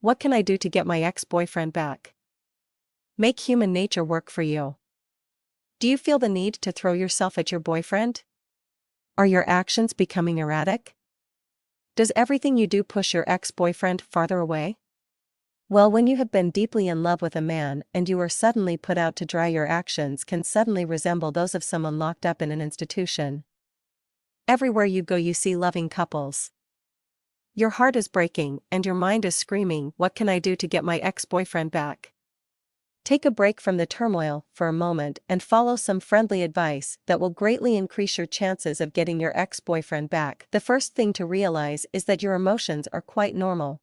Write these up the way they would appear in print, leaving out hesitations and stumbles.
What can I do to get my ex-boyfriend back? Make human nature work for you. Do you feel the need to throw yourself at your boyfriend? Are your actions becoming erratic? Does everything you do push your ex-boyfriend farther away? Well, when you have been deeply in love with a man and you are suddenly put out to dry, your actions can suddenly resemble those of someone locked up in an institution. Everywhere you go, you see loving couples. Your heart is breaking and your mind is screaming, what can I do to get my ex-boyfriend back? Take a break from the turmoil for a moment and follow some friendly advice that will greatly increase your chances of getting your ex-boyfriend back. The first thing to realize is that your emotions are quite normal.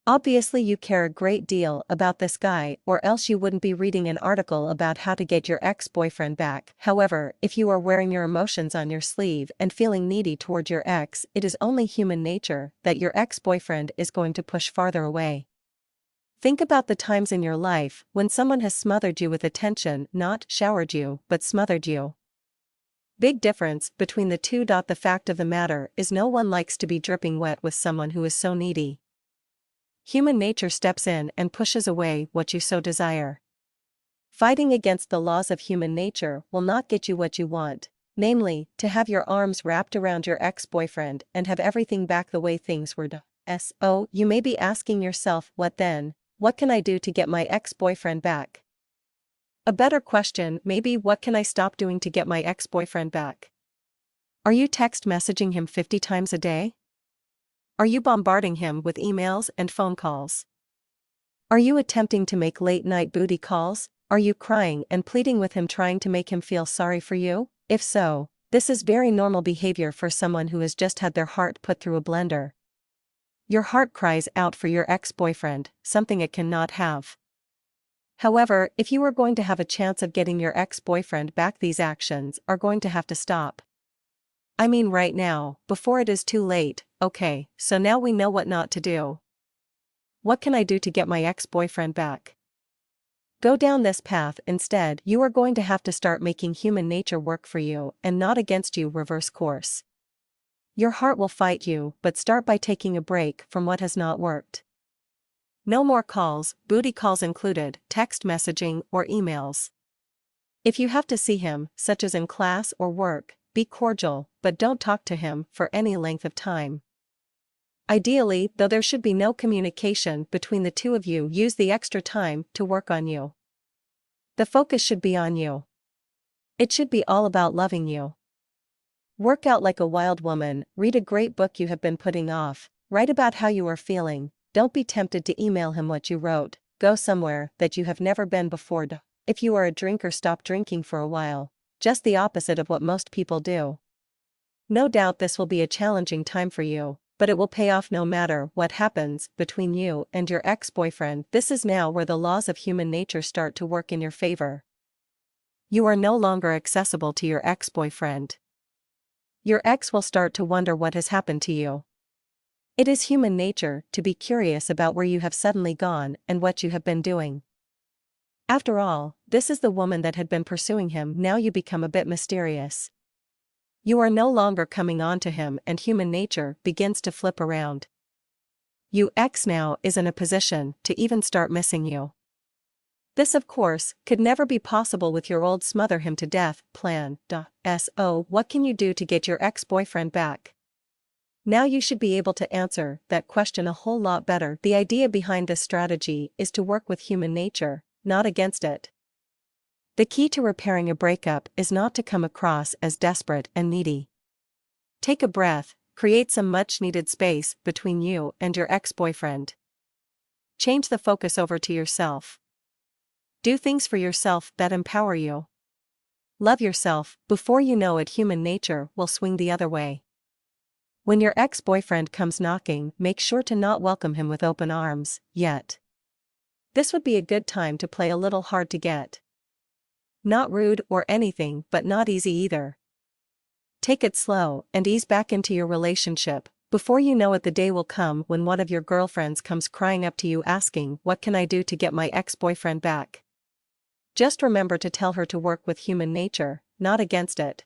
Obviously, you care a great deal about this guy, or else you wouldn't be reading an article about how to get your ex-boyfriend back. However, if you are wearing your emotions on your sleeve and feeling needy toward your ex, it is only human nature that your ex-boyfriend is going to push farther away. Think about the times in your life when someone has smothered you with attention, not showered you, but smothered you. Big difference between the two. The fact of the matter is, no one likes to be dripping wet with someone who is so needy. Human nature steps in and pushes away what you so desire. Fighting against the laws of human nature will not get you what you want, namely, to have your arms wrapped around your ex-boyfriend and have everything back the way things were. So, you may be asking yourself, what then? What can I do to get my ex-boyfriend back? A better question may be, what can I stop doing to get my ex-boyfriend back? Are you text messaging him 50 times a day? Are you bombarding him with emails and phone calls? Are you attempting to make late-night booty calls? Are you crying and pleading with him, trying to make him feel sorry for you? If so, this is very normal behavior for someone who has just had their heart put through a blender. Your heart cries out for your ex-boyfriend, something it cannot have. However, if you are going to have a chance of getting your ex-boyfriend back, these actions are going to have to stop. I mean right now, before it is too late. Okay, so now we know what not to do. What can I do to get my ex-boyfriend back? Go down this path instead. You are going to have to start making human nature work for you and not against you. Reverse course. Your heart will fight you, but start by taking a break from what has not worked. No more calls, booty calls included, text messaging or emails. If you have to see him, such as in class or work, be cordial, but don't talk to him for any length of time. Ideally, though, there should be no communication between the two of you. Use the extra time to work on you. The focus should be on you. It should be all about loving you. Work out like a wild woman, read a great book you have been putting off, write about how you are feeling. Don't be tempted to email him what you wrote. Go somewhere that you have never been before. If you are a drinker, stop drinking for a while. Just the opposite of what most people do. No doubt this will be a challenging time for you, but it will pay off no matter what happens between you and your ex-boyfriend. This is now where the laws of human nature start to work in your favor. You are no longer accessible to your ex-boyfriend. Your ex will start to wonder what has happened to you. It is human nature to be curious about where you have suddenly gone and what you have been doing. After all, this is the woman that had been pursuing him. Now you become a bit mysterious. You are no longer coming on to him and human nature begins to flip around. Your ex now is in a position to even start missing you. This, of course, could never be possible with your old smother him to death plan. So, what can you do to get your ex-boyfriend back? Now you should be able to answer that question a whole lot better. The idea behind this strategy is to work with human nature, not against it. The key to repairing a breakup is not to come across as desperate and needy. Take a breath, create some much-needed space between you and your ex-boyfriend. Change the focus over to yourself. Do things for yourself that empower you. Love yourself. Before you know it, human nature will swing the other way. When your ex-boyfriend comes knocking, make sure to not welcome him with open arms, yet. This would be a good time to play a little hard to get. Not rude or anything, but not easy either. Take it slow and ease back into your relationship. Before you know it, the day will come when one of your girlfriends comes crying up to you asking, what can I do to get my ex-boyfriend back? Just remember to tell her to work with human nature, not against it.